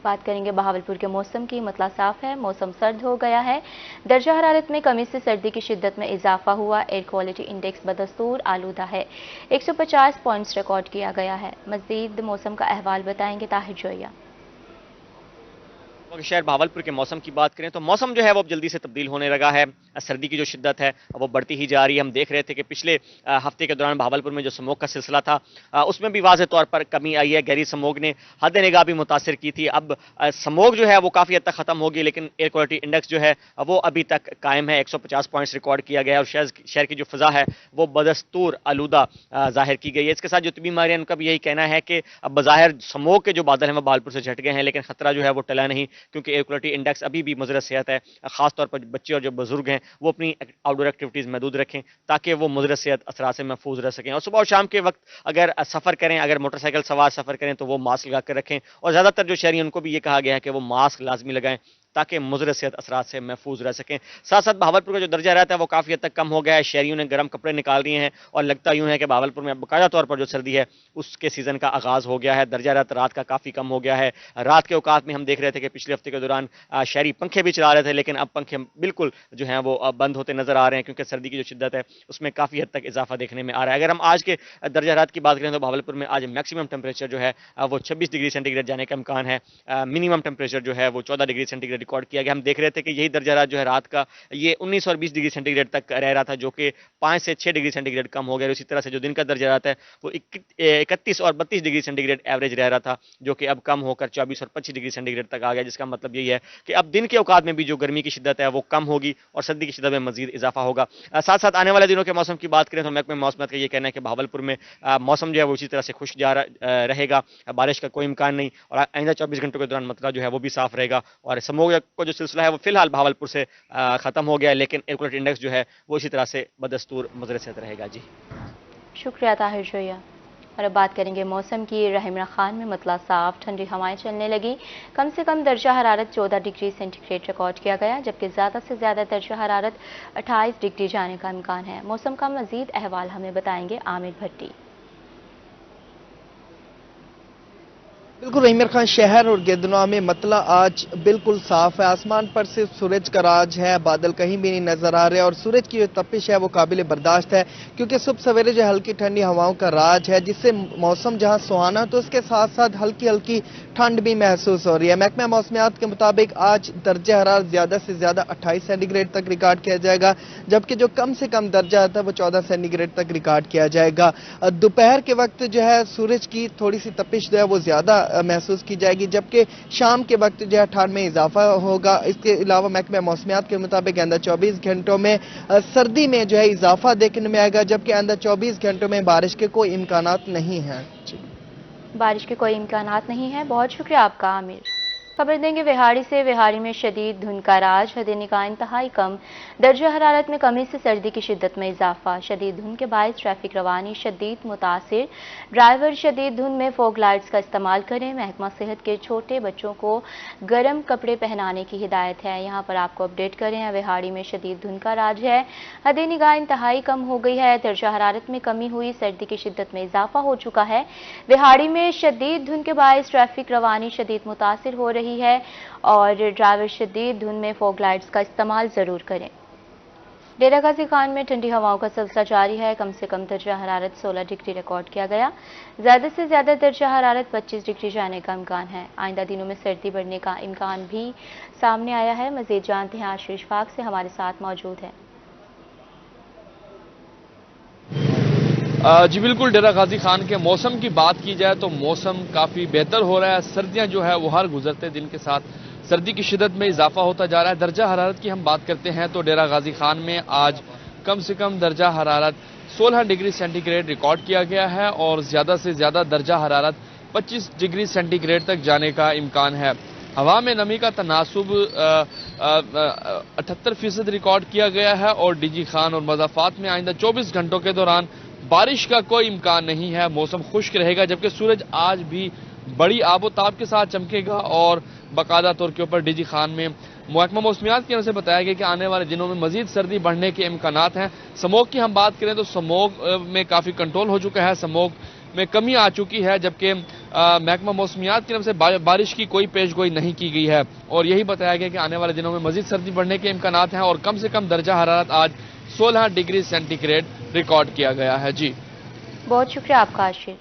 بات کریں گے بہاولپور کے موسم کی۔ مطلع صاف ہے، موسم سرد ہو گیا ہے، درجہ حرارت میں کمی سے سردی کی شدت میں اضافہ ہوا۔ ایئر کوالٹی انڈیکس بدستور آلودہ ہے، 150 پوائنٹس ریکارڈ کیا گیا ہے۔ مزید موسم کا احوال بتائیں گے طاہر جویا۔ شہر بہاولپور کے موسم کی بات کریں تو موسم جو ہے وہ جلدی سے تبدیل ہونے لگا ہے، سردی کی جو شدت ہے وہ بڑھتی ہی جا رہی ہے۔ ہم دیکھ رہے تھے کہ پچھلے ہفتے کے دوران بہاولپور میں جو سموگ کا سلسلہ تھا اس میں بھی واضح طور پر کمی آئی ہے۔ گہری سموگ نے حد نگاہ بھی متاثر کی تھی، اب سموگ جو ہے وہ کافی حد تک ختم ہوگی، لیکن ایئر کوالٹی انڈیکس جو ہے وہ ابھی تک قائم ہے، 150 پوائنٹس ریکارڈ کیا گیا ہے، اور شہر کی جو فضا ہے وہ بدستور آلودہ ظاہر کی گئی ہے۔ اس کے ساتھ جو طبی ماہرین ان کا بھی یہی کہنا ہے کہ اب بظاہر سموگ کے جو بادل ہیں وہ بہاولپور سے جھٹ گئے ہیں، لیکن خطرہ جو ہے وہ ٹلا نہیں، کیونکہ ایئر کوالٹی انڈیکس ابھی بھی مضر صحت ہے۔ خاص طور پر بچے اور جو بزرگ ہیں وہ اپنی آؤٹ ڈور ایکٹیویٹیز محدود رکھیں تاکہ وہ مضر صحت اثرات سے محفوظ رہ سکیں، اور صبح اور شام کے وقت اگر سفر کریں، اگر موٹر سائیکل سوار سفر کریں تو وہ ماسک لگا کر رکھیں، اور زیادہ تر جو شہری ہیں ان کو بھی یہ کہا گیا ہے کہ وہ ماسک لازمی لگائیں تاکہ مضر صحت اثرات سے محفوظ رہ سکیں۔ ساتھ ساتھ بہاولپور کا جو درجہ حرارت ہے وہ کافی حد تک کم ہو گیا ہے، شہریوں نے گرم کپڑے نکال دیے ہیں، اور لگتا یوں ہے کہ بہاولپور میں باقاعدہ طور پر جو سردی ہے اس کے سیزن کا آغاز ہو گیا ہے۔ درجہ حرارت رات کا کافی کم ہو گیا ہے، رات کے اوقات میں ہم دیکھ رہے تھے کہ پچھلے ہفتے کے دوران شہری پنکھے بھی چلا رہے تھے، لیکن اب پنکھے بالکل جو ہیں وہ بند ہوتے نظر آ رہے ہیں، کیونکہ سردی کی جو شدت ہے اس میں کافی حد تک اضافہ دیکھنے میں آ رہا ہے۔ اگر ہم آج کے درجہ حرارت کی بات کریں تو بہاولپور میں آج میکسیمم ٹیمپریچر جو ہے وہ 26 ڈگری سینٹی گریڈ جانے کا امکان ہے، منیمم ٹیمپریچر جو ہے وہ 14 ڈگری سینٹی گریڈ ریکارڈ کیا گیا۔ ہم دیکھ رہے تھے کہ یہی درجہ حرارت جو ہے رات کا یہ 19 اور 20 ڈگری سینٹی گریڈ تک رہ رہا تھا، جو کہ 5 سے 6 ڈگری سینٹی گریڈ کم ہو گیا، اور اسی طرح سے جو دن کا درجہ حرارت ہے وہ 31 اور 32 ڈگری سینٹی گریڈ ایوریج رہ رہا تھا، جو کہ اب کم ہو کر 24 اور 25 ڈگری سینٹی گریڈ تک آ گیا، جس کا مطلب یہی ہے کہ اب دن کے اوقات میں بھی جو گرمی کی شدت ہے وہ کم ہوگی اور سردی کی شدت میں مزید اضافہ ہوگا۔ ساتھ ساتھ آنے والے دنوں کے موسم کی بات کریں تو محکمہ موسمیات کا یہ کہنا ہے کہ بہاولپور میں موسم جو ہے وہ اسی طرح سے خشک رہے گا، بارش کا کوئی امکان نہیں، اور آئندہ 24 گھنٹوں کے دوران مطلع جو ہے وہ بھی صاف رہے گا، اور سموگ کا جو سلسلہ ہے وہ فی الحال بہاولپور سے ختم ہو گیا ہے، لیکن ایئر کوالٹی انڈیکس جو ہے وہ اسی طرح سے بدستور مضر صحت رہے گا۔ جی شکریہ طاہر جویا۔ اور اب بات کریں گے موسم کی۔ رحمرہ خان میں مطلع صاف، ٹھنڈی ہوائیں چلنے لگی، کم سے کم درجہ حرارت 14 ڈگری سینٹی گریڈ ریکارڈ کیا گیا، جبکہ زیادہ سے زیادہ درجہ حرارت 28 ڈگری جانے کا امکان ہے۔ موسم کا مزید احوال ہمیں بتائیں گے عامر بھٹی۔ بالکل رحمرہ خان شہر اور گردنواں میں مطلع آج بالکل صاف ہے، آسمان پر صرف سورج کا راج ہے، بادل کہیں بھی نہیں نظر آ رہے، اور سورج کی جو تپش ہے وہ قابل برداشت ہے، کیونکہ صبح سویرے جو ہلکی ٹھنڈی ہواؤں کا راج ہے، جس سے موسم جہاں سہانا تو اس کے ساتھ ساتھ ہلکی ہلکی ٹھنڈ بھی محسوس ہو رہی ہے۔ محکمہ موسمیات کے مطابق آج درجہ حرارت زیادہ سے زیادہ 28 سینٹی گریڈ تک ریکارڈ کیا جائے گا، جبکہ جو کم سے کم درجہ آتا ہے وہ 14 سینٹی گریڈ تک ریکارڈ کیا جائے گا۔ دوپہر کے وقت جو ہے سورج کی تھوڑی سی تپش جو ہے وہ زیادہ محسوس کی جائے گی، جبکہ شام کے وقت جو ہے ٹھنڈ میں اضافہ ہوگا۔ اس کے علاوہ محکمہ موسمیات کے مطابق آئندہ 24 گھنٹوں میں سردی میں جو ہے اضافہ دیکھنے میں آئے گا، جبکہ آئندہ 24 گھنٹوں میں بارش کے کوئی امکانات نہیں ہیں۔ بارش کے کوئی امکانات نہیں ہیں، بہت شکریہ آپ کا عامر۔ خبر دیں گے وہاڑی سے۔ وہاڑی میں شدید دھند کا راج، حد نگاہ انتہائی کم، درجہ حرارت میں کمی سے سردی کی شدت میں اضافہ۔ شدید دھند کے باعث ٹریفک روانی شدید متاثر، ڈرائیور شدید دھند میں فوگ لائٹس کا استعمال کریں۔ محکمہ صحت کے چھوٹے بچوں کو گرم کپڑے پہنانے کی ہدایت ہے۔ یہاں پر آپ کو اپڈیٹ کریں، وہاڑی میں شدید دھند کا راج ہے، حد نگاہ انتہائی کم ہو گئی ہے، درجہ حرارت میں کمی ہوئی، سردی کی شدت میں اضافہ ہو چکا ہے۔ وہاڑی میں شدید دھند کے باعث ٹریفک روانی شدید متاثر ہو رہی ہے، اور ڈرائیور شدید دھند میں فوگ لائٹس کا استعمال ضرور کریں۔ ڈیرہ غازی خان میں ٹھنڈی ہواؤں کا سلسلہ جاری ہے، کم سے کم درجہ حرارت 16 ڈگری ریکارڈ کیا گیا، زیادہ سے زیادہ درجہ حرارت 25 ڈگری جانے کا امکان ہے۔ آئندہ دنوں میں سردی بڑھنے کا امکان بھی سامنے آیا ہے۔ مزید جانتے ہیں آشیش اشفاق سے، ہمارے ساتھ موجود ہیں۔ جی بالکل، ڈیرہ غازی خان کے موسم کی بات کی جائے تو موسم کافی بہتر ہو رہا ہے، سردیاں جو ہے وہ ہر گزرتے دن کے ساتھ سردی کی شدت میں اضافہ ہوتا جا رہا ہے۔ درجہ حرارت کی ہم بات کرتے ہیں تو ڈیرہ غازی خان میں آج کم سے کم درجہ حرارت 16 ڈگری سینٹی گریڈ ریکارڈ کیا گیا ہے، اور زیادہ سے زیادہ درجہ حرارت 25 ڈگری سینٹی گریڈ تک جانے کا امکان ہے۔ ہوا میں نمی کا تناسب 78% ریکارڈ کیا گیا ہے، اور ڈی جی خان اور مضافات میں آئندہ 24 گھنٹوں کے دوران بارش کا کوئی امکان نہیں ہے، موسم خشک رہے گا، جبکہ سورج آج بھی بڑی آب و تاب کے ساتھ چمکے گا، اور باقاعدہ طور کے اوپر ڈی جی خان میں محکمہ موسمیات کی طرف سے بتایا گیا کہ آنے والے دنوں میں مزید سردی بڑھنے کے امکانات ہیں۔ سموگ کی ہم بات کریں تو سموگ میں کافی کنٹرول ہو چکا ہے، سموگ میں کمی آ چکی ہے، جبکہ محکمہ موسمیات کی طرف سے بارش کی کوئی پیش گوئی نہیں کی گئی ہے، اور یہی بتایا گیا کہ آنے والے دنوں میں مزید سردی بڑھنے کے امکانات ہیں، اور کم سے کم درجہ حرارت آج 16 ڈگری سینٹی گریڈ ریکارڈ کیا گیا ہے۔ جی بہت شکریہ آپ کا عاشر۔